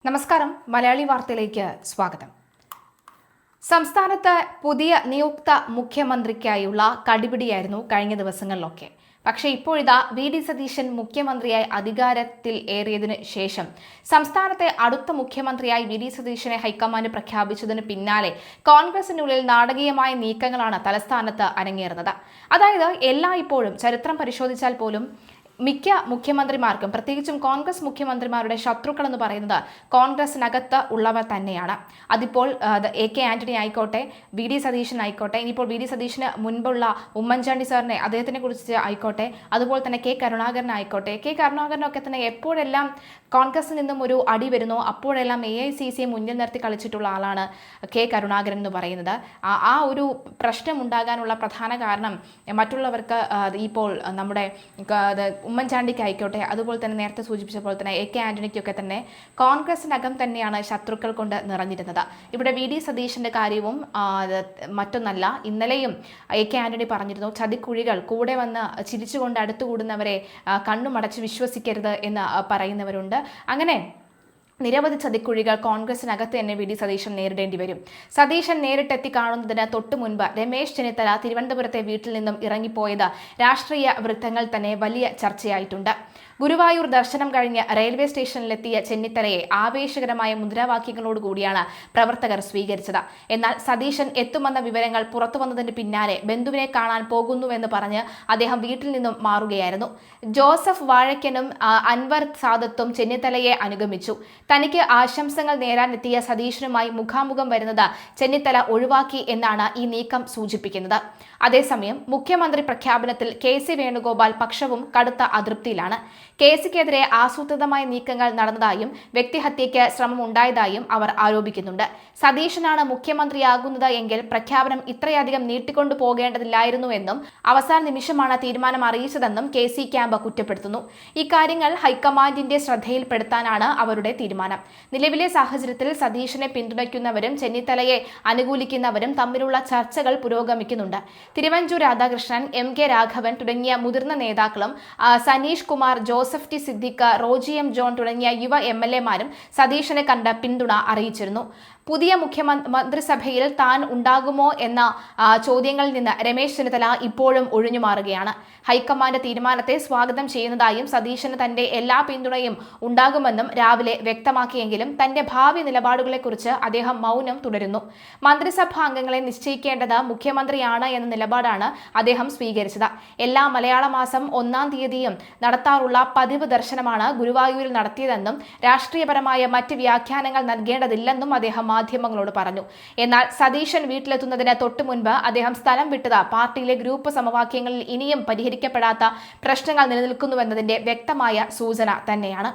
നമസ്കാരം. മലയാളി വാർത്തയിലേക്ക് സ്വാഗതം. സംസ്ഥാനത്ത് പുതിയ നിയുക്ത മുഖ്യമന്ത്രിക്കായുള്ള കടിപിടിയായിരുന്നു കഴിഞ്ഞ ദിവസങ്ങളിലൊക്കെ. പക്ഷേ ഇപ്പോഴിതാ വി.ഡി. സതീശൻ മുഖ്യമന്ത്രിയായി അധികാരത്തിൽ ഏറിയതിനു ശേഷം സംസ്ഥാനത്തെ അടുത്ത മുഖ്യമന്ത്രിയായി വി.ഡി. സതീശനെ ഹൈക്കമാൻഡ് പ്രഖ്യാപിച്ചതിന് പിന്നാലെ കോൺഗ്രസിനുള്ളിൽ നാടകീയമായ നീക്കങ്ങളാണ് തലസ്ഥാനത്ത് അരങ്ങേറുന്നത്. അതായത് ഇപ്പോഴും ചരിത്രം പരിശോധിച്ചാൽ പോലും മിക്ക മുഖ്യമന്ത്രിമാർക്കും, പ്രത്യേകിച്ചും കോൺഗ്രസ് മുഖ്യമന്ത്രിമാരുടെ ശത്രുക്കൾ എന്ന് പറയുന്നത് കോൺഗ്രസിനകത്ത് ഉള്ളവർ തന്നെയാണ്. അതിപ്പോൾ എ.കെ. ആന്റണി ആയിക്കോട്ടെ, വി.ഡി. സതീശൻ ആയിക്കോട്ടെ, ഇനിയിപ്പോൾ വി.ഡി. സതീശന് മുൻപുള്ള ഉമ്മൻചാണ്ടി സാറിനെ അദ്ദേഹത്തിനെ കുറിച്ച് ആയിക്കോട്ടെ, അതുപോലെ തന്നെ കെ. കരുണാകരൻ ആയിക്കോട്ടെ. കെ. കരുണാകരനൊക്കെ തന്നെ എപ്പോഴെല്ലാം കോൺഗ്രസിൽ നിന്നും ഒരു അടി വരുന്നോ അപ്പോഴെല്ലാം AICCയെ മുന്നിൽ നിർത്തി കളിച്ചിട്ടുള്ള ആളാണ് കെ. കരുണാകരൻ എന്ന് പറയുന്നത്. ആ ഒരു പ്രശ്നം ഉണ്ടാകാനുള്ള പ്രധാന കാരണം മറ്റുള്ളവർക്ക് ഇപ്പോൾ നമ്മുടെ ഉമ്മൻചാണ്ടിക്ക് ആയിക്കോട്ടെ, അതുപോലെ തന്നെ നേരത്തെ സൂചിപ്പിച്ച പോലെ തന്നെ എ.കെ. ആന്റണിക്കൊക്കെ തന്നെ കോൺഗ്രസിനകം തന്നെയാണ് ശത്രുക്കൾ കൊണ്ട് നിറഞ്ഞിരുന്നത്. ഇവിടെ വി.ഡി. സതീശന്റെ കാര്യവും മറ്റൊന്നല്ല. ഇന്നലെയും എ.കെ. ആന്റണി പറഞ്ഞിരുന്നു, ചതിക്കുഴികൾ കൂടെ വന്ന് ചിരിച്ചുകൊണ്ട് അടുത്തുകൂടുന്നവരെ കണ്ണുമടച്ച് വിശ്വസിക്കരുത് എന്ന് പറയുന്നവരുണ്ട്. അങ്ങനെ നിരവധി ചതിക്കുഴികൾ കോൺഗ്രസിനകത്ത് തന്നെ വി.ഡി. സതീശൻ നേരിടേണ്ടി വരും. സതീശൻ നേരിട്ടെത്തി കാണുന്നതിന് തൊട്ടു മുൻപ് രമേശ് ചെന്നിത്തല തിരുവനന്തപുരത്തെ വീട്ടിൽ നിന്നും ഇറങ്ങിപ്പോയത് രാഷ്ട്രീയ വൃത്തങ്ങൾ തന്നെ വലിയ ചർച്ചയായിട്ടുണ്ട്. ഗുരുവായൂർ ദർശനം കഴിഞ്ഞ് റെയിൽവേ സ്റ്റേഷനിലെത്തിയ ചെന്നിത്തലയെ ആവേശകരമായ മുദ്രാവാക്യങ്ങളോടുകൂടിയാണ് പ്രവർത്തകർ സ്വീകരിച്ചത്. എന്നാൽ സതീശൻ എത്തുമെന്ന വിവരങ്ങൾ പുറത്തുവന്നതിന് പിന്നാലെ ബന്ധുവിനെ കാണാൻ പോകുന്നുവെന്ന് പറഞ്ഞ് അദ്ദേഹം വീട്ടിൽ നിന്നും മാറുകയായിരുന്നു. ജോസഫ് വാഴയ്ക്കനും അൻവർ സാദത്തും ചെന്നിത്തലയെ അനുഗമിച്ചു. തനിക്ക് ആശംസകൾ നേരാനെത്തിയ സതീശനുമായി മുഖാമുഖം വരുന്നത് ചെന്നിത്തല ഒഴിവാക്കി എന്നാണ് ഈ നീക്കം സൂചിപ്പിക്കുന്നത്. അതേസമയം മുഖ്യമന്ത്രി പ്രഖ്യാപനത്തിൽ കെ.സി. വേണുഗോപാൽ പക്ഷവും കടുത്ത അതൃപ്തിയിലാണ്. കെ.സിക്കെതിരെ ആസൂത്രിതമായ നീക്കങ്ങൾ നടന്നതായും വ്യക്തിഹത്യയ്ക്ക് ശ്രമമുണ്ടായതായും അവർ ആരോപിക്കുന്നുണ്ട്. സതീശനാണ് മുഖ്യമന്ത്രിയാകുന്നത് എങ്കിൽ പ്രഖ്യാപനം ഇത്രയധികം നീട്ടിക്കൊണ്ടു പോകേണ്ടതില്ലായിരുന്നുവെന്നും അവസാന നിമിഷമാണ് തീരുമാനം അറിയിച്ചതെന്നും കെ.സി. ക്യാമ്പ് കുറ്റപ്പെടുത്തുന്നു. ഇക്കാര്യങ്ങൾ ഹൈക്കമാൻഡിന്റെ ശ്രദ്ധയിൽപ്പെടുത്താനാണ് അവരുടെ തീരുമാനം. നിലവിലെ സാഹചര്യത്തിൽ സതീശനെ പിന്തുണയ്ക്കുന്നവരും ചെന്നിത്തലയെ അനുകൂലിക്കുന്നവരും തമ്മിലുള്ള ചർച്ചകൾ പുരോഗമിക്കുന്നുണ്ട്. തിരുവഞ്ചൂർ രാധാകൃഷ്ണൻ, M.K. രാഘവൻ തുടങ്ങിയ മുതിർന്ന നേതാക്കളും സനീഷ് കുമാർ, ജോസഫ് ടി സിദ്ദിഖ്, റോജി M. ജോൺ തുടങ്ങിയ യുവ MLA-മാരും സതീശനെ കണ്ട് പിന്തുണ അറിയിച്ചിരുന്നു. പുതിയ മന്ത്രിസഭയിൽ താൻ ഉണ്ടാകുമോ എന്ന ചോദ്യങ്ങളിൽ നിന്ന് രമേശ് ചെന്നിത്തല ഇപ്പോഴും ഒഴിഞ്ഞുമാറുകയാണ്. ഹൈക്കമാൻഡ് തീരുമാനത്തെ സ്വാഗതം ചെയ്യുന്നതായും സതീശന് തന്റെ എല്ലാ പിന്തുണയും ഉണ്ടാകുമെന്നും രാവിലെ വ്യക്തമാക്കിയെങ്കിലും തന്റെ ഭാവി നിലപാടുകളെക്കുറിച്ച് അദ്ദേഹം മൗനം തുടരുന്നു. മന്ത്രിസഭാ അംഗങ്ങളെ നിശ്ചയിക്കേണ്ടത് മുഖ്യമന്ത്രിയാണ് എന്ന നിലപാടാണ് അദ്ദേഹം സ്വീകരിച്ചത്. എല്ലാ മലയാള മാസം 1-ാം തീയതിയും നടത്താറുള്ള പതിവ് ദർശനമാണ് ഗുരുവായൂരിൽ നടത്തിയതെന്നും രാഷ്ട്രീയപരമായ മറ്റ് വ്യാഖ്യാനങ്ങൾ നൽകേണ്ടതില്ലെന്നും അദ്ദേഹം മാധ്യമങ്ങളോട് പറഞ്ഞു. എന്നാൽ സതീശൻ വീട്ടിലെത്തുന്നതിന് തൊട്ടു മുൻപ് അദ്ദേഹം സ്ഥലം വിട്ടത് പാർട്ടിയിലെ ഗ്രൂപ്പ് സമവാക്യങ്ങളിൽ ഇനിയും പരിഹരിക്കപ്പെടാത്ത പ്രശ്നങ്ങൾ നിലനിൽക്കുന്നുവെന്നതിന്റെ വ്യക്തമായ സൂചന തന്നെയാണ്.